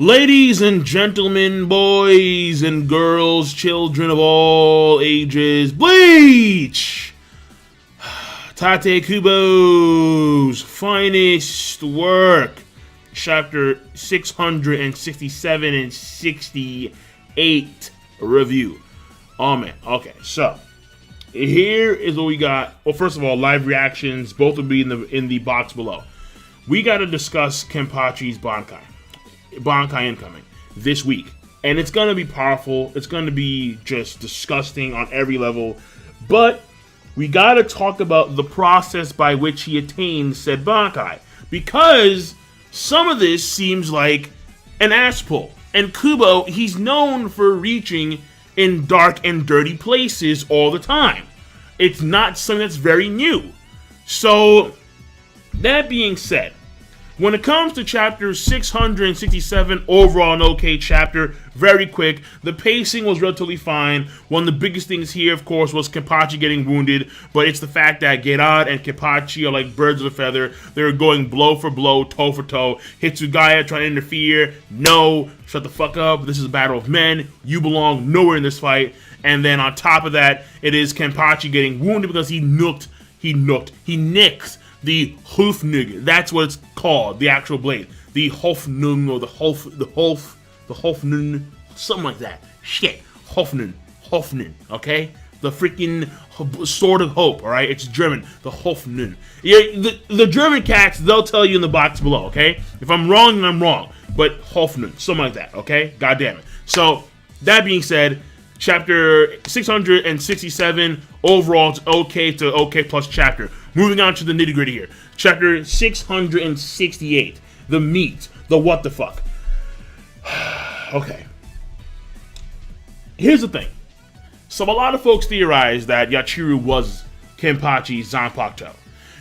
Ladies and gentlemen, boys and girls, children of all ages, Bleach! Tate Kubo's finest work, chapter 667 and 68 review. Oh man, okay, so here is what we got. Well, first of all, live reactions, both will be in the box below. We got to discuss Kenpachi's Bankai incoming this week, and it's gonna be powerful. It's gonna be just disgusting on every level, but we gotta talk about the process by which he attained said Bankai, because some of this seems like an ass pull. And Kubo, he's known for reaching in dark and dirty places all the time. It's not something that's very new. So that being said, when it comes to chapter 667, overall an okay chapter, very quick. The pacing was relatively fine. One of the biggest things here, of course, was Kenpachi getting wounded, but it's the fact that Gerard and Kenpachi are like birds of a feather. They're going blow for blow, toe for toe. Hitsugaya trying to interfere. No, shut the fuck up. This is a battle of men. You belong nowhere in this fight. And then on top of that, it is Kenpachi getting wounded because he nicked the Hofnung. That's what it's called, the actual blade. The Hofnung or the Hofnung, something like that. Shit. Hofnung, okay? The freaking sword of hope, alright? It's German. The Hofnung. Yeah, the German cats, they'll tell you in the box below, okay? If I'm wrong, then I'm wrong. But Hofnung, something like that, okay? God damn it. So, that being said, chapter 667, overall, it's okay to okay plus chapter. Moving on to the nitty gritty here. Chapter 668, the meat, the what the fuck. Okay. Here's the thing. So a lot of folks theorize that Yachiru was Kenpachi's Zanpakuto.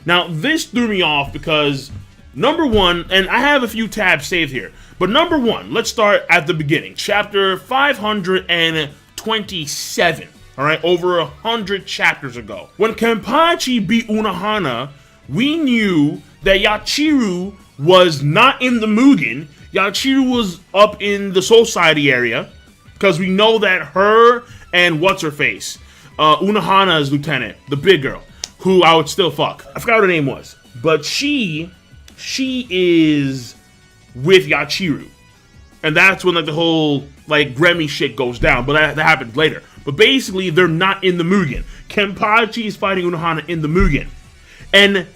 Now, this threw me off because, number one, and I have a few tabs saved here, but number one, let's start at the beginning. Chapter 527. Alright, over 100 chapters ago. When Kenpachi beat Unohana, we knew that Yachiru was not in the Mugen. Yachiru was up in the Soul Society area, because we know that her and what's-her-face, Unohana's lieutenant, the big girl, who I would still fuck. I forgot what her name was. But she is with Yachiru. And that's when like the whole like Grammy shit goes down, but that happens later. But basically, they're not in the Mugen. Kenpachi is fighting Unohana in the Mugen. And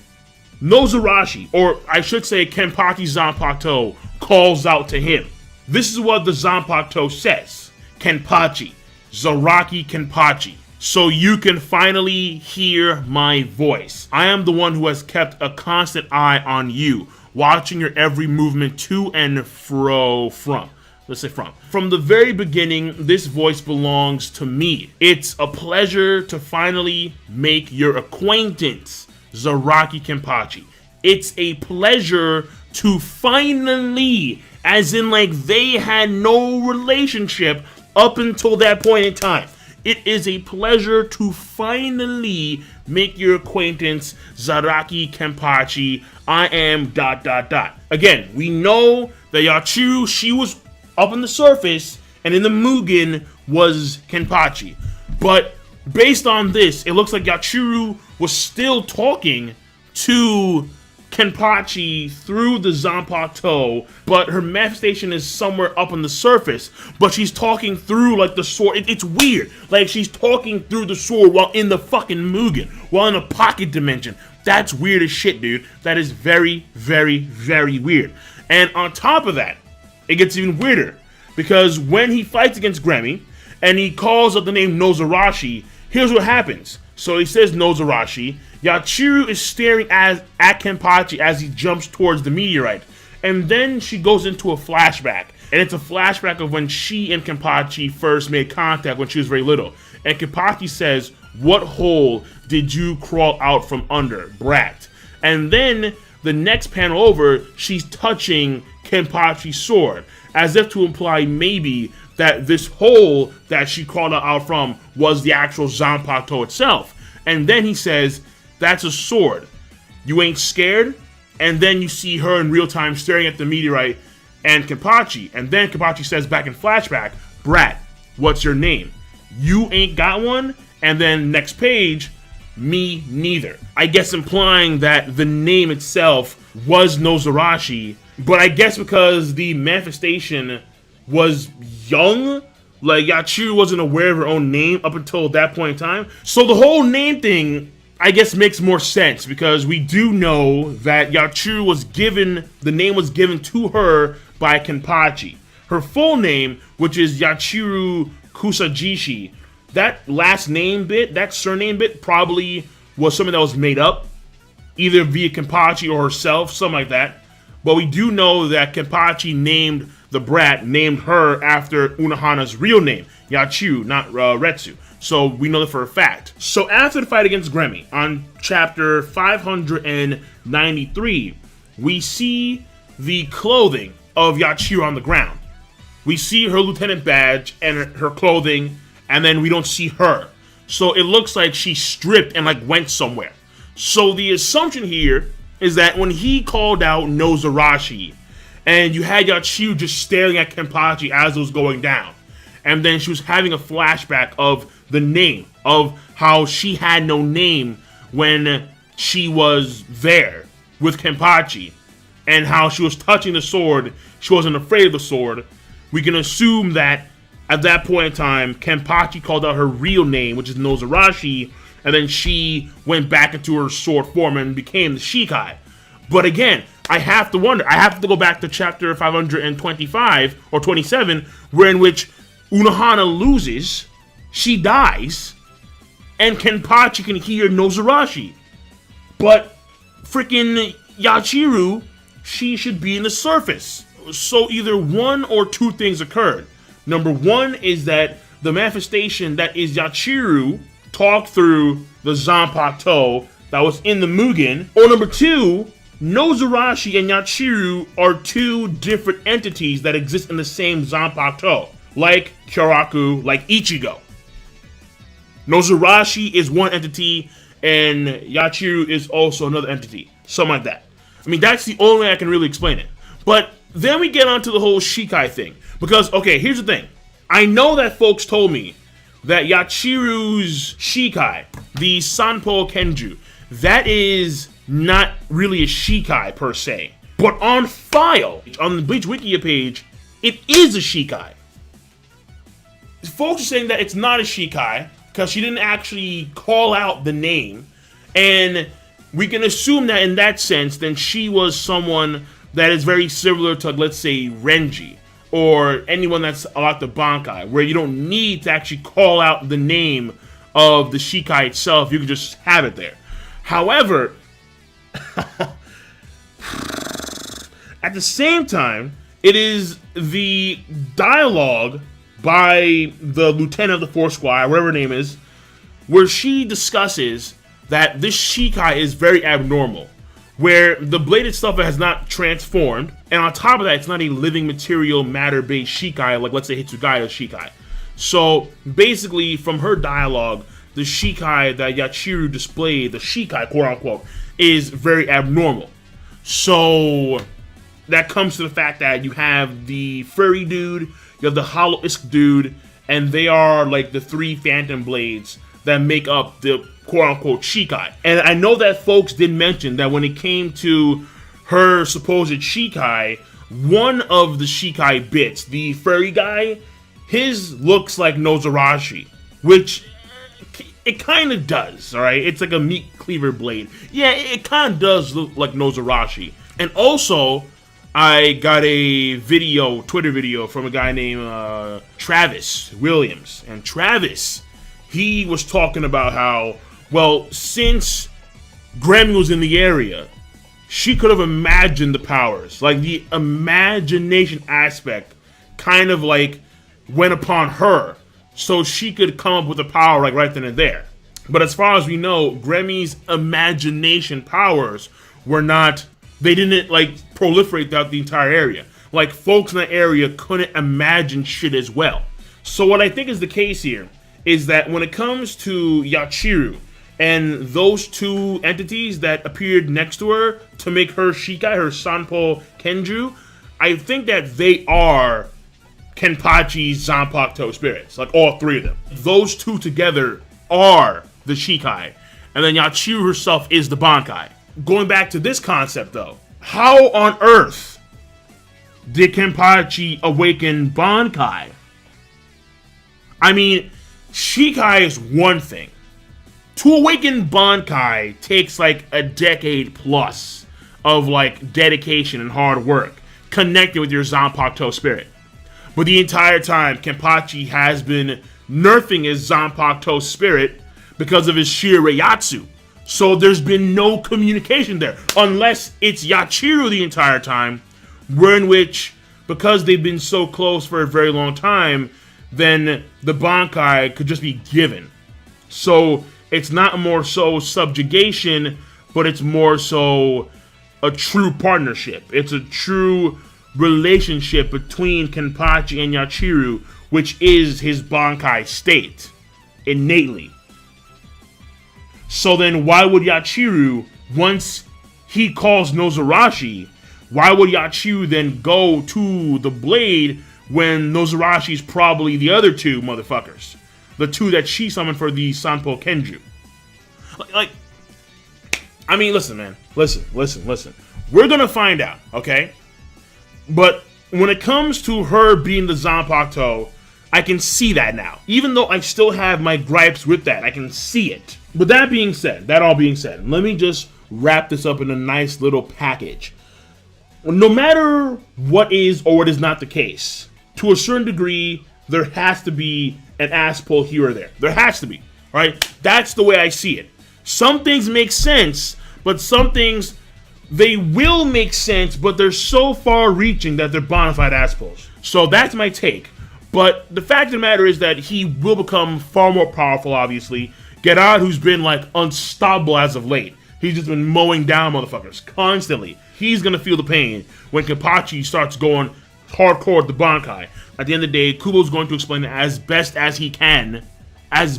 Nozarashi, or I should say Kenpachi Zanpakuto, calls out to him. This is what the Zanpakuto says. Kenpachi, Zaraki Kenpachi. So you can finally hear my voice. I am the one who has kept a constant eye on you, watching your every movement to and fro from. Let's say from. From the very beginning, this voice belongs to me. It's a pleasure to finally make your acquaintance, Zaraki Kenpachi. It's a pleasure to finally, as in like they had no relationship up until that point in time. It is a pleasure to finally make your acquaintance, Zaraki Kenpachi. I am ... Again, we know that Yachiru, she was up on the surface, and in the Mugen was Kenpachi. But based on this, it looks like Yachiru was still talking to Kenpachi through the Zanpakuto, but her manifestation is somewhere up on the surface. But she's talking through like the sword. It's weird. Like she's talking through the sword while in the fucking Mugen, while in a pocket dimension. That's weird as shit, dude. That is very, very, very weird. And on top of that, it gets even weirder, because when he fights against Grammy and he calls up the name Nozarashi, here's what happens. So he says Nozarashi. Yachiru is staring at Kenpachi as he jumps towards the meteorite. And then she goes into a flashback. And it's a flashback of when she and Kenpachi first made contact when she was very little. And Kenpachi says, "What hole did you crawl out from under, brat?" And then the next panel over, she's touching Kenpachi's sword, as if to imply maybe that this hole that she crawled out from was the actual Zanpakuto itself. And then he says, "That's a sword. You ain't scared?" And then you see her in real time staring at the meteorite, and Kenpachi. And then Kenpachi says back in flashback, Brat, what's your name? You ain't got one? And then next page, me neither. I guess implying that the name itself was Nozarashi, but I guess because the manifestation was young, like Yachiru wasn't aware of her own name up until that point in time. So the whole name thing, I guess, makes more sense because we do know that Yachiru was given, the name was given to her by Kenpachi. Her full name, which is Yachiru Kusajishi, that last name bit, that surname bit, probably was something that was made up, either via Kenpachi or herself, something like that. But we do know that Kenpachi named the brat, named her after Unohana's real name, Yachiru, not Retsu. So we know that for a fact. So after the fight against Gremmy, on chapter 593, we see the clothing of Yachiru on the ground. We see her lieutenant badge and her clothing, and then we don't see her. So it looks like she stripped and like went somewhere. So the assumption here is that when he called out Nozarashi, and you had Yachiru just staring at Kenpachi as it was going down, and then she was having a flashback of the name, of how she had no name when she was there with Kenpachi, and how she was touching the sword, she wasn't afraid of the sword. We can assume that at that point in time, Kenpachi called out her real name, which is Nozarashi, and then she went back into her sword form and became the Shikai. But again, I have to wonder, I have to go back to chapter 525 or 27, where in which Unohana loses, she dies, and Kenpachi can hear Nozarashi. But freaking Yachiru, she should be in the surface. So either one or two things occurred. Number one is that the manifestation that is Yachiru talked through the Zanpakuto that was in the Mugen. Or number two, Nozarashi and Yachiru are two different entities that exist in the same Zanpakuto, like Kyoraku, like Ichigo. Nozarashi is one entity, and Yachiru is also another entity. Something like that. I mean, that's the only way I can really explain it. But then we get onto the whole Shikai thing. Because, okay, here's the thing. I know that folks told me that Yachiru's Shikai, the Sanpo Kenju, that is not really a Shikai per se. But on file, on the Bleach Wikia page, it is a Shikai. Folks are saying that it's not a Shikai because she didn't actually call out the name. And we can assume that in that sense, then she was someone that is very similar to, let's say, Renji, or anyone that's like the Bankai, where you don't need to actually call out the name of the Shikai itself, you can just have it there. However, at the same time, it is the dialogue by the lieutenant of the Fourth Squire, whatever her name is, where she discusses that this Shikai is very abnormal, where the blade itself has not transformed, and on top of that, it's not a living material matter-based Shikai, like let's say Hitsugaya's Shikai. So basically, from her dialogue, the Shikai that Yachiru displayed, the Shikai, quote-unquote, is very abnormal. So that comes to the fact that you have the furry dude, you have the hollow Isk dude, and they are like the three phantom blades that make up the quote-unquote Shikai. And I know that folks did mention that when it came to her supposed Shikai, one of the Shikai bits, the furry guy, his looks like Nozarashi, which it kind of does, alright? It's like a meat cleaver blade. Yeah, it kind of does look like Nozarashi. And also, I got a video, Twitter video, from a guy named Travis Williams. And Travis, he was talking about how, well, since Grammy was in the area, she could have imagined the powers. Like, the imagination aspect kind of, like, went upon her. So she could come up with a power, like, right then and there. But as far as we know, Grammy's imagination powers were not, they didn't, like, proliferate throughout the entire area. Like, folks in that area couldn't imagine shit as well. So what I think is the case here is that when it comes to Yachiru, and those two entities that appeared next to her to make her Shikai, her Sanpo Kenju, I think that they are Kenpachi's Zanpakuto spirits, like all three of them. Those two together are the Shikai, and then Yachiru herself is the Bankai. Going back to this concept though, how on earth did Kenpachi awaken Bankai? I mean, Shikai is one thing. To awaken Bankai takes like a decade plus of like dedication and hard work connected with your Zanpakuto spirit. But the entire time, Kenpachi has been nerfing his Zanpakuto spirit because of his sheer Reiatsu. So there's been no communication there, unless it's Yachiru the entire time, in which, because they've been so close for a very long time, then the Bankai could just be given. So it's not more so subjugation, but it's more so a true partnership. It's a true relationship between Kenpachi and Yachiru, which is his Bankai state, innately. So then why would Yachiru, once he calls Nozarashi, why would Yachiru then go to the blade when Nozarashi's probably the other two motherfuckers? The two that she summoned for the Sanpo Kenju. Like, I mean, listen, man. Listen. We're gonna find out, okay? But when it comes to her being the Zanpakuto, I can see that now. Even though I still have my gripes with that, I can see it. But that all being said, let me just wrap this up in a nice little package. No matter what is or what is not the case, to a certain degree, there has to be an ass pull here or there. There has to be, right? That's the way I see it. Some things make sense, but some things, they will make sense, but they're so far-reaching that they're bona fide ass pulls. So that's my take. But the fact of the matter is that he will become far more powerful, obviously. Gerard, who's been, like, unstoppable as of late. He's just been mowing down motherfuckers constantly. He's gonna feel the pain when Kenpachi starts going hardcore at the Bankai. At the end of the day, Kubo's going to explain it as best as he can. And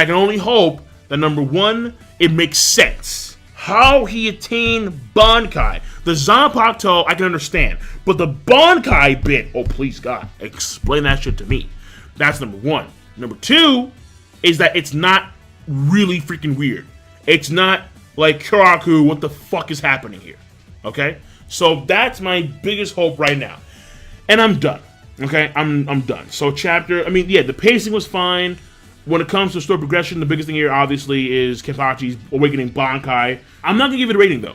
I can only hope that, number one, it makes sense. How he attained Bankai. The Zanpakuto, I can understand. But the Bankai bit, oh please God, explain that shit to me. That's number one. Number two is that it's not really freaking weird. It's not like, Kyoraku, what the fuck is happening here? Okay? So that's my biggest hope right now. And I'm done. Okay? I'm done. So the pacing was fine. When it comes to story progression, the biggest thing here, obviously, is Kenpachi's awakening Bankai. I'm not going to give it a rating, though.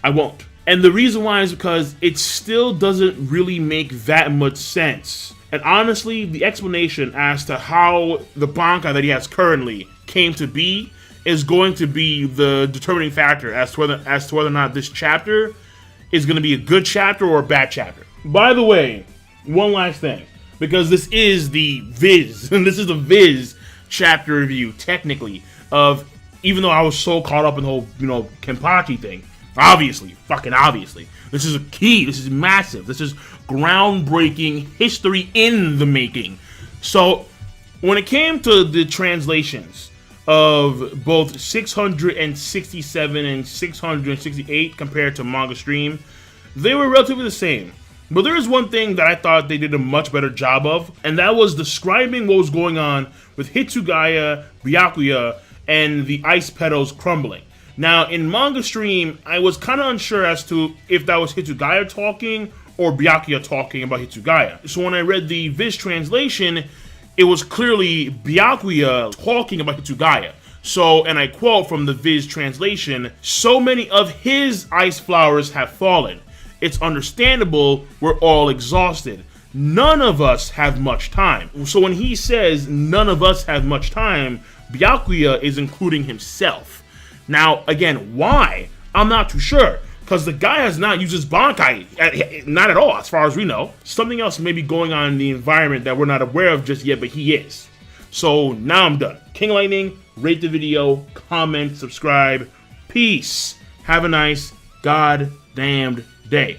I won't. And the reason why is because it still doesn't really make that much sense. And honestly, the explanation as to how the Bankai that he has currently came to be is going to be the determining factor as to whether or not this chapter is going to be a good chapter or a bad chapter. By the way, one last thing, because this is the VIZ, and this is the VIZ chapter review, technically, of, even though I was so caught up in the whole, Kenpachi thing, obviously, this is a key, this is massive, this is groundbreaking history in the making. So, when it came to the translations of both 667 and 668 compared to Manga Stream, they were relatively the same. But there is one thing that I thought they did a much better job of, and that was describing what was going on with Hitsugaya, Byakuya, and the ice petals crumbling. Now, in Manga Stream, I was kind of unsure as to if that was Hitsugaya talking or Byakuya talking about Hitsugaya. So when I read the VIZ translation, it was clearly Byakuya talking about Hitsugaya. So, and I quote from the VIZ translation, "So many of his ice flowers have fallen. It's understandable, we're all exhausted. None of us have much time." So when he says none of us have much time, Byakuya is including himself. Now, again, why? I'm not too sure, because the guy has not used his Bankai, not at all, as far as we know. Something else may be going on in the environment that we're not aware of just yet, but he is. So now I'm done. King Lightning, rate the video, comment, subscribe. Peace. Have a nice goddamned day.